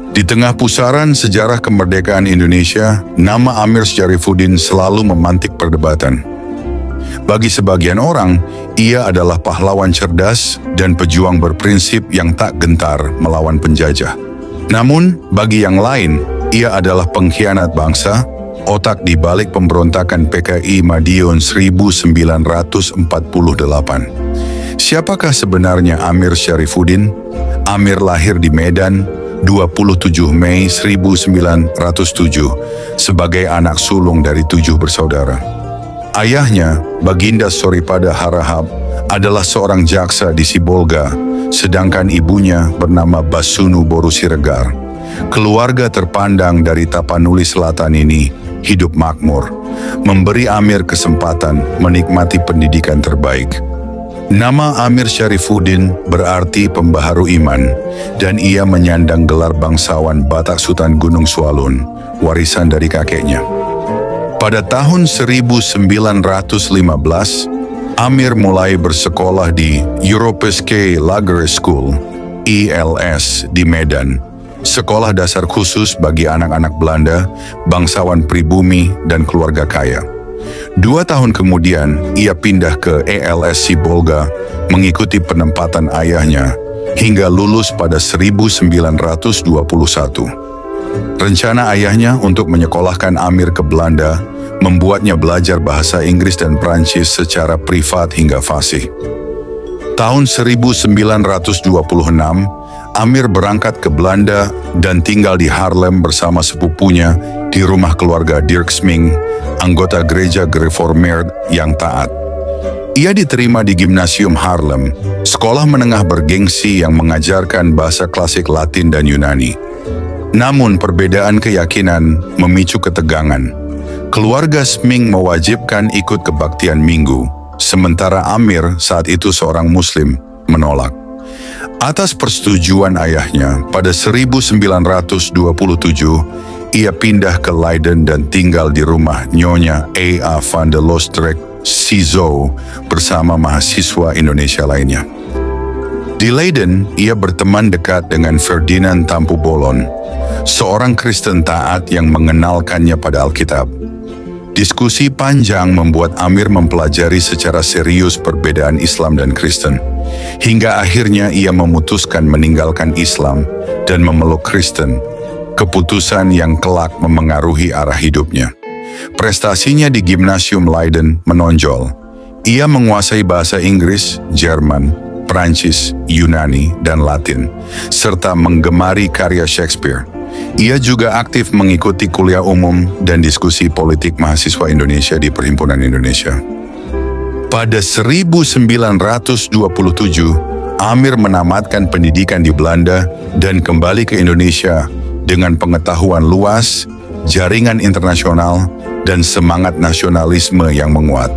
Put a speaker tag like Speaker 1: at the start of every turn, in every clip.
Speaker 1: Di tengah pusaran sejarah kemerdekaan Indonesia, nama Amir Syarifuddin selalu memantik perdebatan. Bagi sebagian orang, ia adalah pahlawan cerdas dan pejuang berprinsip yang tak gentar melawan penjajah. Namun, bagi yang lain, ia adalah pengkhianat bangsa, otak di balik pemberontakan PKI Madiun 1948. Siapakah sebenarnya Amir Syarifuddin? Amir lahir di Medan, 27 Mei 1907, sebagai anak sulung dari 7 bersaudara. Ayahnya, Baginda Soripada Harahap, adalah seorang jaksa di Sibolga, sedangkan ibunya bernama Basunu Boru Siregar. Keluarga terpandang dari Tapanuli Selatan ini hidup makmur, memberi Amir kesempatan menikmati pendidikan terbaik. Nama Amir Syarifuddin berarti pembaharu iman, dan ia menyandang gelar bangsawan Batak Sultan Gunung Sualun, warisan dari kakeknya. Pada tahun 1915, Amir mulai bersekolah di Europeiske Lagere School, ELS, di Medan, sekolah dasar khusus bagi anak-anak Belanda, bangsawan pribumi, dan keluarga kaya. 2 tahun kemudian, ia pindah ke ELS Sibolga mengikuti penempatan ayahnya hingga lulus pada 1921. Rencana ayahnya untuk menyekolahkan Amir ke Belanda membuatnya belajar bahasa Inggris dan Prancis secara privat hingga fasih. Tahun 1926, Amir berangkat ke Belanda dan tinggal di Haarlem bersama sepupunya di rumah keluarga Dirk Smink, anggota gereja Gereformeerd yang taat. Ia diterima di Gymnasium Haarlem, sekolah menengah bergengsi yang mengajarkan bahasa klasik Latin dan Yunani. Namun perbedaan keyakinan memicu ketegangan. Keluarga Smink mewajibkan ikut kebaktian minggu, sementara Amir saat itu seorang Muslim menolak. Atas persetujuan ayahnya, pada 1927, ia pindah ke Leiden dan tinggal di rumah Nyonya A.A. van der Loostreek Sizo bersama mahasiswa Indonesia lainnya. Di Leiden, ia berteman dekat dengan Ferdinand Tampu Bolon, seorang Kristen taat yang mengenalkannya pada Alkitab. Diskusi panjang membuat Amir mempelajari secara serius perbedaan Islam dan Kristen, hingga akhirnya ia memutuskan meninggalkan Islam dan memeluk Kristen, keputusan yang kelak memengaruhi arah hidupnya. Prestasinya di Gymnasium Leiden menonjol. Ia menguasai bahasa Inggris, Jerman, Prancis, Yunani, dan Latin, serta menggemari karya Shakespeare. Ia juga aktif mengikuti kuliah umum dan diskusi politik mahasiswa Indonesia di Perhimpunan Indonesia. Pada 1927, Amir menamatkan pendidikan di Belanda dan kembali ke Indonesia dengan pengetahuan luas, jaringan internasional, dan semangat nasionalisme yang menguat.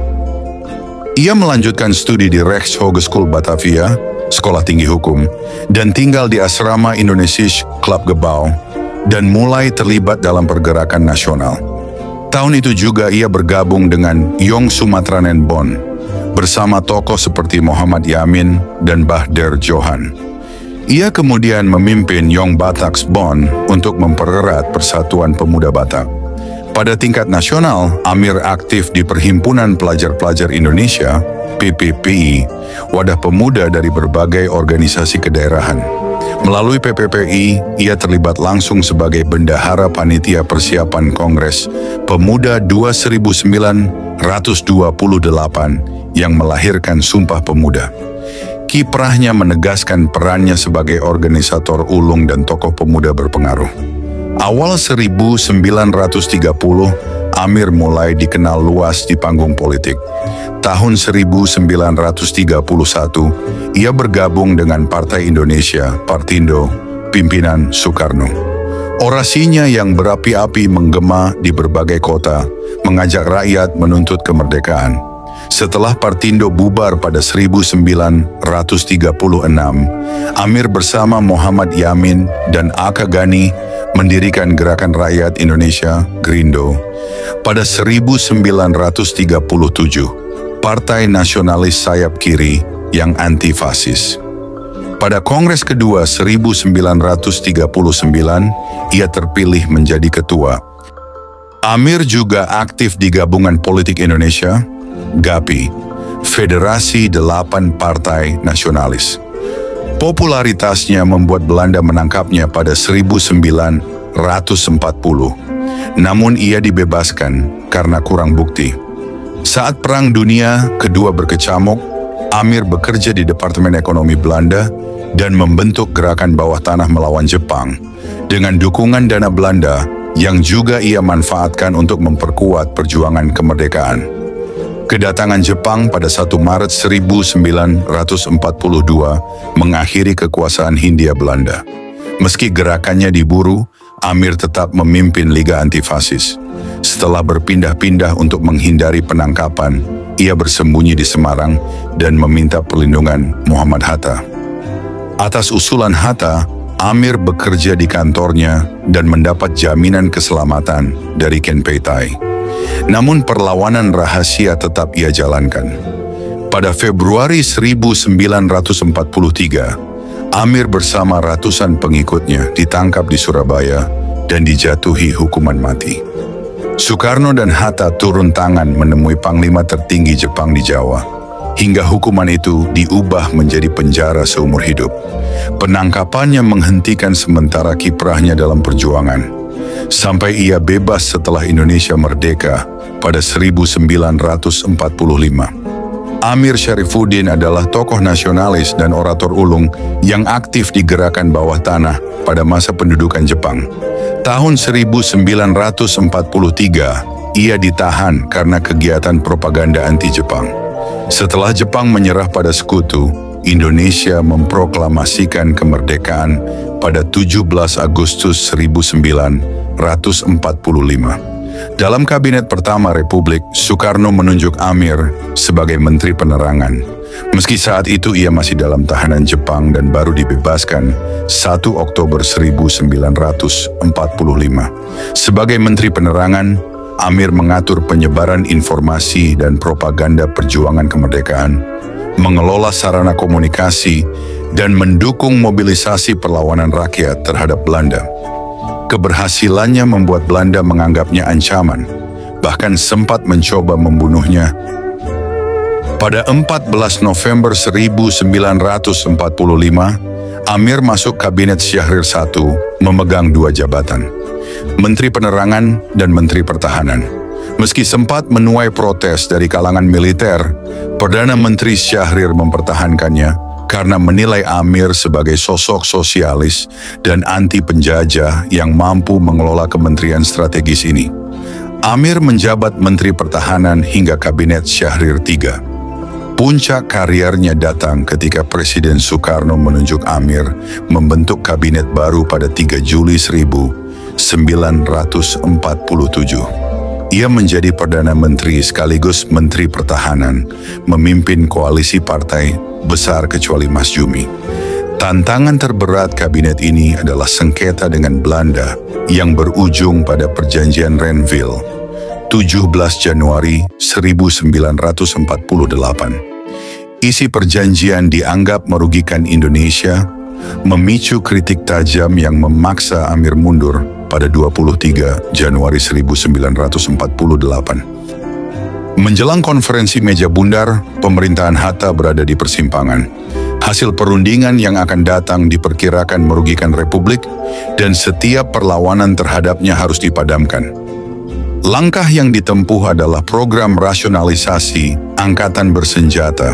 Speaker 1: Ia melanjutkan studi di Rijkshogeschool Batavia, sekolah tinggi hukum, dan tinggal di asrama Indonesisch Clubgebouw, dan mulai terlibat dalam pergerakan nasional. Tahun itu juga ia bergabung dengan Jong Sumatranen Bond, bersama tokoh seperti Muhammad Yamin dan Bahder Johan. Ia kemudian memimpin Young Bataks Bond untuk mempererat Persatuan Pemuda Batak. Pada tingkat nasional, Amir aktif di Perhimpunan Pelajar-Pelajar Indonesia, PPPI, wadah pemuda dari berbagai organisasi kedaerahan. Melalui PPPI, ia terlibat langsung sebagai bendahara panitia persiapan Kongres Pemuda 1928 yang melahirkan Sumpah Pemuda. Kiprahnya menegaskan perannya sebagai organisator ulung dan tokoh pemuda berpengaruh. Awal 1930, Amir mulai dikenal luas di panggung politik. Tahun 1931, ia bergabung dengan Partai Indonesia, Partindo, pimpinan Soekarno. Orasinya yang berapi-api menggema di berbagai kota, mengajak rakyat menuntut kemerdekaan. Setelah Partindo bubar pada 1936, Amir bersama Muhammad Yamin dan Aka Gani mendirikan Gerakan Rakyat Indonesia, Grindo. Pada 1937, Partai Nasionalis Sayap Kiri yang anti-fasis. Pada Kongres kedua 1939, ia terpilih menjadi ketua. Amir juga aktif di Gabungan Politik Indonesia, GAPI, Federasi Delapan Partai Nasionalis. Popularitasnya membuat Belanda menangkapnya pada 1940, namun ia dibebaskan karena kurang bukti. Saat Perang Dunia Kedua berkecamuk, Amir bekerja di Departemen Ekonomi Belanda dan membentuk gerakan bawah tanah melawan Jepang dengan dukungan dana Belanda yang juga ia manfaatkan untuk memperkuat perjuangan kemerdekaan. Kedatangan Jepang pada 1 Maret 1942 mengakhiri kekuasaan Hindia Belanda. Meski gerakannya diburu, Amir tetap memimpin Liga Antifasis. Setelah berpindah-pindah untuk menghindari penangkapan, ia bersembunyi di Semarang dan meminta perlindungan Muhammad Hatta. Atas usulan Hatta, Amir bekerja di kantornya dan mendapat jaminan keselamatan dari Ken Peitai. Namun perlawanan rahasia tetap ia jalankan. Pada Februari 1943, Amir bersama ratusan pengikutnya ditangkap di Surabaya dan dijatuhi hukuman mati. Soekarno dan Hatta turun tangan menemui Panglima tertinggi Jepang di Jawa. Hingga hukuman itu diubah menjadi penjara seumur hidup. Penangkapannya menghentikan sementara kiprahnya dalam perjuangan, sampai ia bebas setelah Indonesia merdeka pada 1945. Amir Syarifuddin adalah tokoh nasionalis dan orator ulung yang aktif di gerakan bawah tanah pada masa pendudukan Jepang. Tahun 1943, ia ditahan karena kegiatan propaganda anti-Jepang. Setelah Jepang menyerah pada Sekutu, Indonesia memproklamasikan kemerdekaan pada 17 Agustus 1945. Dalam Kabinet pertama Republik, Soekarno menunjuk Amir sebagai Menteri Penerangan. Meski saat itu ia masih dalam tahanan Jepang dan baru dibebaskan 1 Oktober 1945. Sebagai Menteri Penerangan, Amir mengatur penyebaran informasi dan propaganda perjuangan kemerdekaan, mengelola sarana komunikasi, dan mendukung mobilisasi perlawanan rakyat terhadap Belanda. Keberhasilannya membuat Belanda menganggapnya ancaman, bahkan sempat mencoba membunuhnya. Pada 14 November 1945, Amir masuk Kabinet Syahrir I, memegang 2 jabatan, Menteri Penerangan dan Menteri Pertahanan. Meski sempat menuai protes dari kalangan militer, Perdana Menteri Syahrir mempertahankannya karena menilai Amir sebagai sosok sosialis dan anti penjajah yang mampu mengelola kementerian strategis ini. Amir menjabat Menteri Pertahanan hingga Kabinet Syahrir III. Puncak karirnya datang ketika Presiden Soekarno menunjuk Amir membentuk kabinet baru pada 3 Juli 1947. Ia menjadi Perdana Menteri sekaligus Menteri Pertahanan, memimpin koalisi partai besar kecuali Mas Jumi. Tantangan terberat kabinet ini adalah sengketa dengan Belanda yang berujung pada Perjanjian Renville, 17 Januari 1948. Isi perjanjian dianggap merugikan Indonesia, memicu kritik tajam yang memaksa Amir mundur pada 23 Januari 1948. Menjelang konferensi meja bundar, pemerintahan Hatta berada di persimpangan. Hasil perundingan yang akan datang diperkirakan merugikan Republik dan setiap perlawanan terhadapnya harus dipadamkan. Langkah yang ditempuh adalah program rasionalisasi angkatan bersenjata,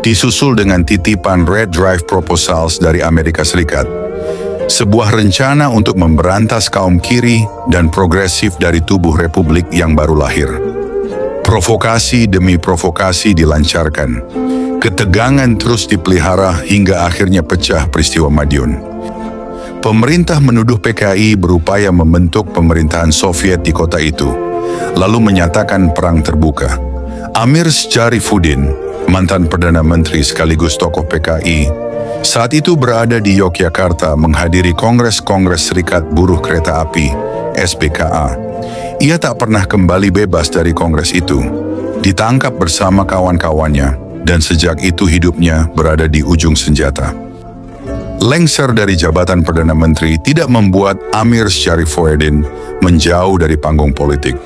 Speaker 1: disusul dengan titipan Red Drive Proposals dari Amerika Serikat, sebuah rencana untuk memberantas kaum kiri dan progresif dari tubuh Republik yang baru lahir. Provokasi demi provokasi dilancarkan. Ketegangan terus dipelihara hingga akhirnya pecah peristiwa Madiun. Pemerintah menuduh PKI berupaya membentuk pemerintahan Soviet di kota itu, lalu menyatakan perang terbuka. Amir Syarifuddin, mantan Perdana Menteri sekaligus tokoh PKI, saat itu berada di Yogyakarta menghadiri Kongres Serikat Buruh Kereta Api, SBKA. Ia tak pernah kembali bebas dari kongres itu, ditangkap bersama kawan-kawannya, dan sejak itu hidupnya berada di ujung senjata. Lengser dari jabatan Perdana Menteri tidak membuat Amir Syarifuddin menjauh dari panggung politik.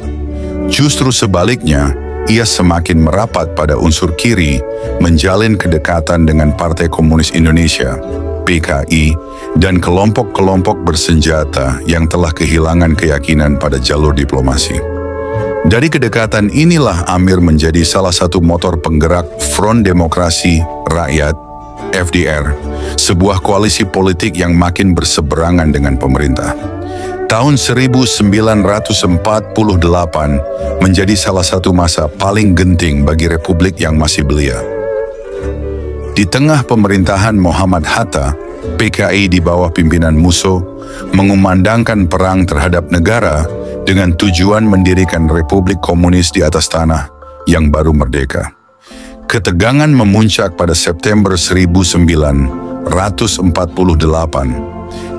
Speaker 1: Justru sebaliknya, ia semakin merapat pada unsur kiri, menjalin kedekatan dengan Partai Komunis Indonesia, PKI, dan kelompok-kelompok bersenjata yang telah kehilangan keyakinan pada jalur diplomasi. Dari kedekatan inilah Amir menjadi salah satu motor penggerak Front Demokrasi Rakyat, FDR, sebuah koalisi politik yang makin berseberangan dengan pemerintah. Tahun 1948 menjadi salah satu masa paling genting bagi Republik yang masih belia. Di tengah pemerintahan Muhammad Hatta, PKI di bawah pimpinan Musso mengumandangkan perang terhadap negara dengan tujuan mendirikan Republik Komunis di atas tanah yang baru merdeka. Ketegangan memuncak pada September 1948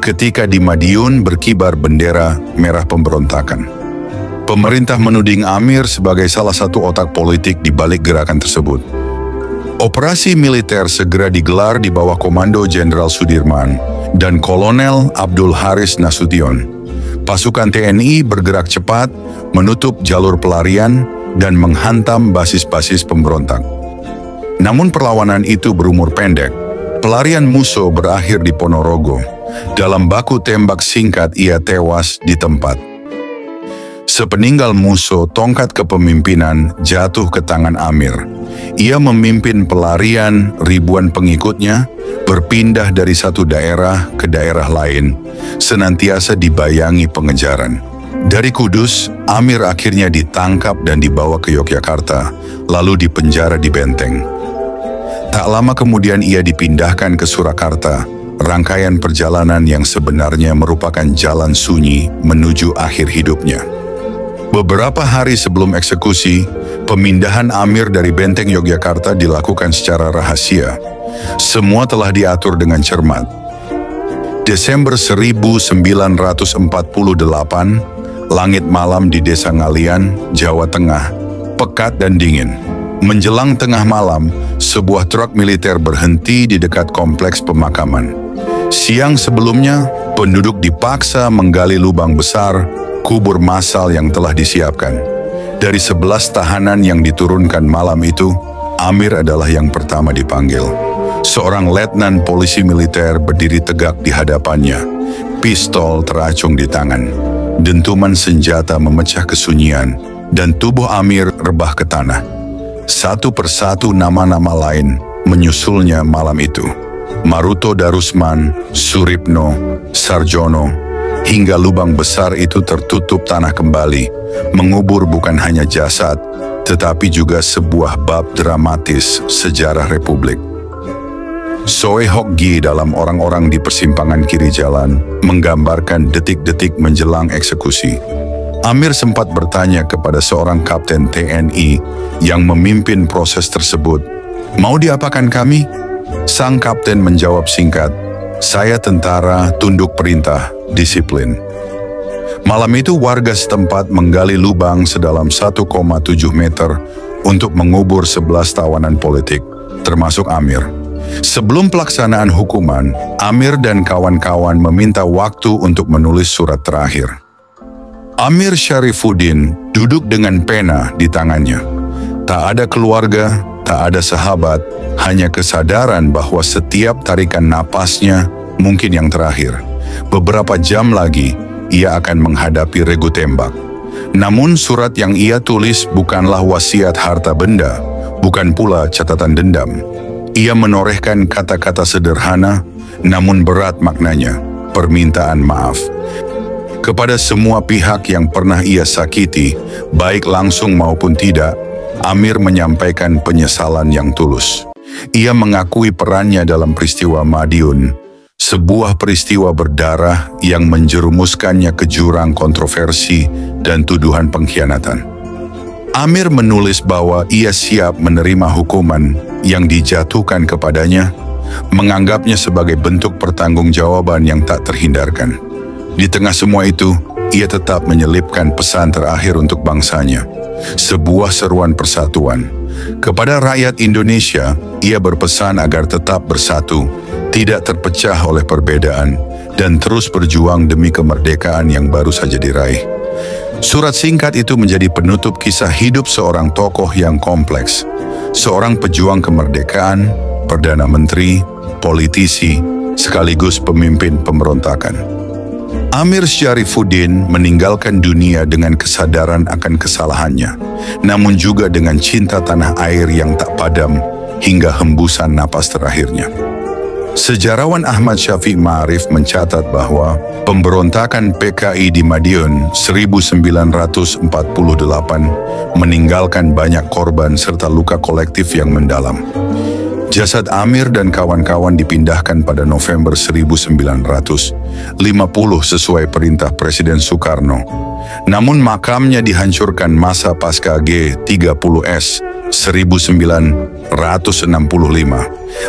Speaker 1: ketika di Madiun berkibar bendera merah pemberontakan. Pemerintah menuding Amir sebagai salah satu otak politik di balik gerakan tersebut. Operasi militer segera digelar di bawah Komando Jenderal Sudirman dan Kolonel Abdul Haris Nasution. Pasukan TNI bergerak cepat, menutup jalur pelarian, dan menghantam basis-basis pemberontak. Namun perlawanan itu berumur pendek. Pelarian Musso berakhir di Ponorogo. Dalam baku tembak singkat ia tewas di tempat. Sepeninggal Musso, tongkat kepemimpinan jatuh ke tangan Amir. Ia memimpin pelarian ribuan pengikutnya, berpindah dari satu daerah ke daerah lain, senantiasa dibayangi pengejaran. Dari Kudus, Amir akhirnya ditangkap dan dibawa ke Yogyakarta, lalu dipenjara di Benteng. Tak lama kemudian ia dipindahkan ke Surakarta, rangkaian perjalanan yang sebenarnya merupakan jalan sunyi menuju akhir hidupnya. Beberapa hari sebelum eksekusi, pemindahan Amir dari Benteng Yogyakarta dilakukan secara rahasia. Semua telah diatur dengan cermat. Desember 1948, langit malam di Desa Ngalian, Jawa Tengah, pekat dan dingin. Menjelang tengah malam, sebuah truk militer berhenti di dekat kompleks pemakaman. Siang sebelumnya, penduduk dipaksa menggali lubang besar, kubur massal yang telah disiapkan. Dari 11 tahanan yang diturunkan malam itu, Amir adalah yang pertama dipanggil. Seorang letnan polisi militer berdiri tegak di hadapannya, pistol teracung di tangan. Dentuman senjata memecah kesunyian, dan tubuh Amir rebah ke tanah. Satu persatu nama-nama lain menyusulnya malam itu. Maruto Darusman, Suripno, Sarjono, hingga lubang besar itu tertutup tanah kembali, mengubur bukan hanya jasad, tetapi juga sebuah bab dramatis sejarah Republik. Soe Hokgi dalam Orang-orang di Persimpangan Kiri Jalan menggambarkan detik-detik menjelang eksekusi. Amir sempat bertanya kepada seorang kapten TNI yang memimpin proses tersebut, "Mau diapakan kami?" Sang kapten menjawab singkat, "Saya tentara, tunduk perintah, disiplin." Malam itu warga setempat menggali lubang sedalam 1,7 meter untuk mengubur 11 tawanan politik, termasuk Amir. Sebelum pelaksanaan hukuman, Amir dan kawan-kawan meminta waktu untuk menulis surat terakhir. Amir Syarifuddin duduk dengan pena di tangannya. Tak ada keluarga, tak ada sahabat, hanya kesadaran bahwa setiap tarikan napasnya mungkin yang terakhir. Beberapa jam lagi, ia akan menghadapi regu tembak. Namun surat yang ia tulis bukanlah wasiat harta benda, bukan pula catatan dendam. Ia menorehkan kata-kata sederhana, namun berat maknanya, permintaan maaf. Kepada semua pihak yang pernah ia sakiti, baik langsung maupun tidak, Amir menyampaikan penyesalan yang tulus. Ia mengakui perannya dalam peristiwa Madiun, sebuah peristiwa berdarah yang menjerumuskannya ke jurang kontroversi dan tuduhan pengkhianatan. Amir menulis bahwa ia siap menerima hukuman yang dijatuhkan kepadanya, menganggapnya sebagai bentuk pertanggungjawaban yang tak terhindarkan. Di tengah semua itu, ia tetap menyelipkan pesan terakhir untuk bangsanya, sebuah seruan persatuan. Kepada rakyat Indonesia, ia berpesan agar tetap bersatu, tidak terpecah oleh perbedaan, dan terus berjuang demi kemerdekaan yang baru saja diraih. Surat singkat itu menjadi penutup kisah hidup seorang tokoh yang kompleks, seorang pejuang kemerdekaan, perdana menteri, politisi, sekaligus pemimpin pemberontakan. Amir Syarifuddin meninggalkan dunia dengan kesadaran akan kesalahannya, namun juga dengan cinta tanah air yang tak padam hingga hembusan napas terakhirnya. Sejarawan Ahmad Syafiq Ma'arif mencatat bahwa pemberontakan PKI di Madiun 1948 meninggalkan banyak korban serta luka kolektif yang mendalam. Jasad Amir dan kawan-kawan dipindahkan pada November 1950 sesuai perintah Presiden Soekarno. Namun makamnya dihancurkan masa pasca G30S 1965.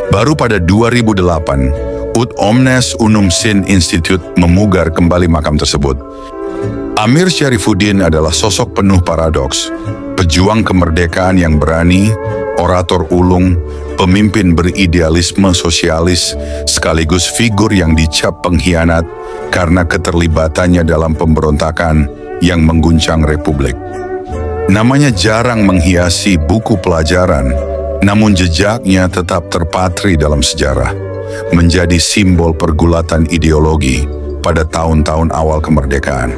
Speaker 1: Baru pada 2008, Ut Omnes Unum Sin Institute memugar kembali makam tersebut. Amir Syarifuddin adalah sosok penuh paradoks, pejuang kemerdekaan yang berani, orator ulung, pemimpin beridealisme sosialis, sekaligus figur yang dicap pengkhianat karena keterlibatannya dalam pemberontakan yang mengguncang Republik. Namanya jarang menghiasi buku pelajaran, namun jejaknya tetap terpatri dalam sejarah, menjadi simbol pergulatan ideologi pada tahun-tahun awal kemerdekaan.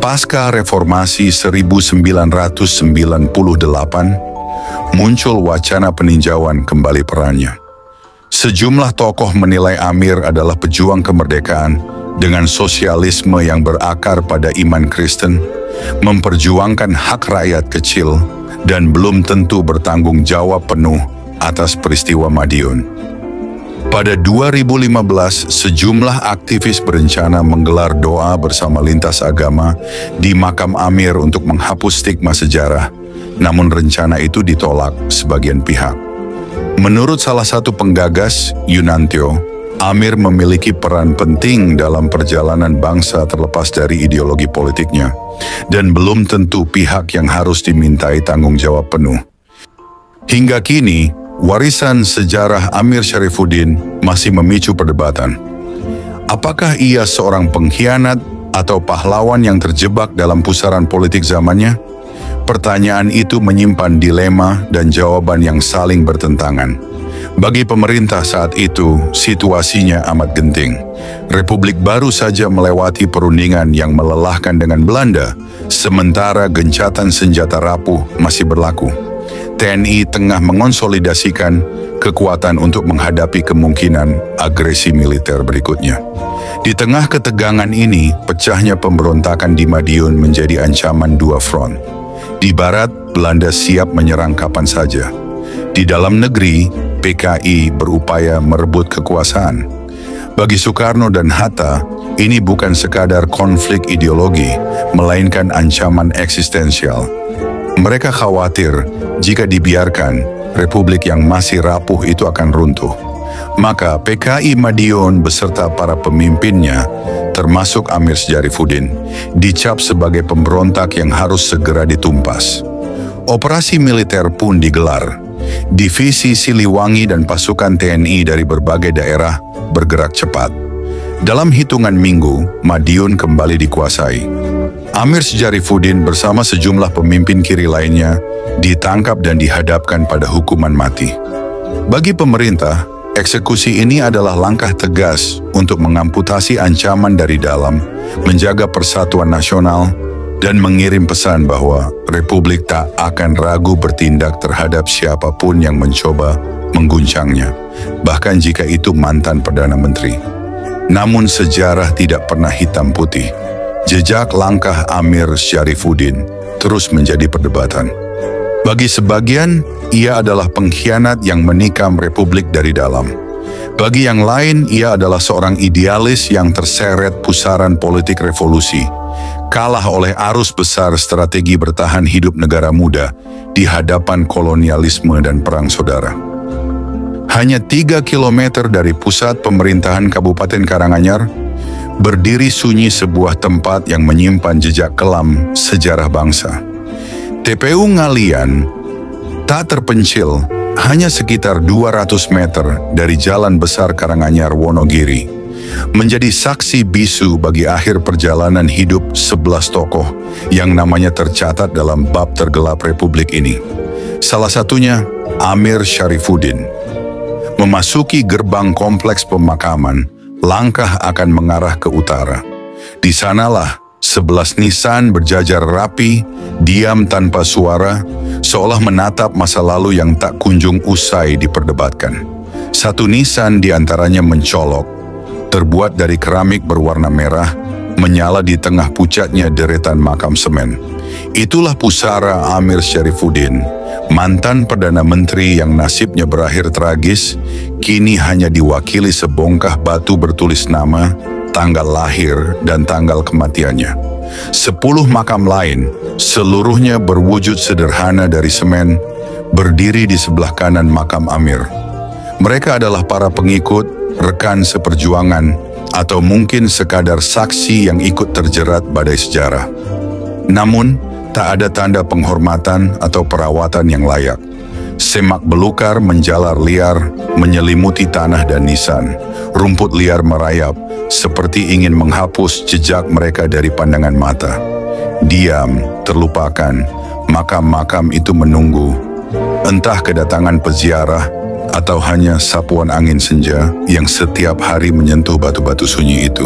Speaker 1: Pasca reformasi 1998, muncul wacana peninjauan kembali perannya. Sejumlah tokoh menilai Amir adalah pejuang kemerdekaan dengan sosialisme yang berakar pada iman Kristen, memperjuangkan hak rakyat kecil, dan belum tentu bertanggung jawab penuh atas peristiwa Madiun. Pada 2015, sejumlah aktivis berencana menggelar doa bersama lintas agama di makam Amir untuk menghapus stigma sejarah, namun rencana itu ditolak sebagian pihak. Menurut salah satu penggagas, Yunantio, Amir memiliki peran penting dalam perjalanan bangsa terlepas dari ideologi politiknya, dan belum tentu pihak yang harus dimintai tanggung jawab penuh. Hingga kini, warisan sejarah Amir Syarifuddin masih memicu perdebatan. Apakah ia seorang pengkhianat atau pahlawan yang terjebak dalam pusaran politik zamannya? Pertanyaan itu menyimpan dilema dan jawaban yang saling bertentangan. Bagi pemerintah saat itu, situasinya amat genting. Republik baru saja melewati perundingan yang melelahkan dengan Belanda, sementara gencatan senjata rapuh masih berlaku. TNI tengah mengonsolidasikan kekuatan untuk menghadapi kemungkinan agresi militer berikutnya. Di tengah ketegangan ini, pecahnya pemberontakan di Madiun menjadi ancaman dua front. Di barat, Belanda siap menyerang kapan saja. Di dalam negeri, PKI berupaya merebut kekuasaan. Bagi Soekarno dan Hatta, ini bukan sekadar konflik ideologi, melainkan ancaman eksistensial. Mereka khawatir jika dibiarkan, Republik yang masih rapuh itu akan runtuh. Maka PKI Madiun beserta para pemimpinnya, termasuk Amir Syarifuddin, dicap sebagai pemberontak yang harus segera ditumpas. Operasi militer pun digelar. Divisi Siliwangi dan pasukan TNI dari berbagai daerah bergerak cepat. Dalam hitungan minggu, Madiun kembali dikuasai. Amir Syarifuddin bersama sejumlah pemimpin kiri lainnya ditangkap dan dihadapkan pada hukuman mati. Bagi pemerintah, eksekusi ini adalah langkah tegas untuk mengamputasi ancaman dari dalam, menjaga persatuan nasional, dan mengirim pesan bahwa Republik tak akan ragu bertindak terhadap siapapun yang mencoba mengguncangnya, bahkan jika itu mantan Perdana Menteri. Namun sejarah tidak pernah hitam putih. Jejak langkah Amir Syarifuddin terus menjadi perdebatan. Bagi sebagian, ia adalah pengkhianat yang menikam Republik dari dalam. Bagi yang lain, ia adalah seorang idealis yang terseret pusaran politik revolusi, kalah oleh arus besar strategi bertahan hidup negara muda di hadapan kolonialisme dan perang saudara. Hanya 3 kilometer dari pusat pemerintahan Kabupaten Karanganyar, berdiri sunyi sebuah tempat yang menyimpan jejak kelam sejarah bangsa. TPU Ngalian tak terpencil hanya sekitar 200 meter dari Jalan Besar Karanganyar Wonogiri, menjadi saksi bisu bagi akhir perjalanan hidup 11 tokoh yang namanya tercatat dalam bab tergelap Republik ini. Salah satunya Amir Syarifuddin. Memasuki gerbang kompleks pemakaman, langkah akan mengarah ke utara. Di sanalah 11 nisan berjajar rapi, diam tanpa suara, seolah menatap masa lalu yang tak kunjung usai diperdebatkan. Satu nisan diantaranya mencolok, terbuat dari keramik berwarna merah, menyala di tengah pucatnya deretan makam semen. Itulah pusara Amir Syarifuddin, mantan Perdana Menteri yang nasibnya berakhir tragis, kini hanya diwakili sebongkah batu bertulis nama, tanggal lahir, dan tanggal kematiannya. 10 makam lain, seluruhnya berwujud sederhana dari semen, berdiri di sebelah kanan makam Amir. Mereka adalah para pengikut, rekan seperjuangan, atau mungkin sekadar saksi yang ikut terjerat badai sejarah. Namun, tak ada tanda penghormatan atau perawatan yang layak. Semak belukar menjalar liar, menyelimuti tanah dan nisan. Rumput liar merayap, seperti ingin menghapus jejak mereka dari pandangan mata. Diam, terlupakan, makam-makam itu menunggu. Entah kedatangan peziarah, atau hanya sapuan angin senja yang setiap hari menyentuh batu-batu sunyi itu.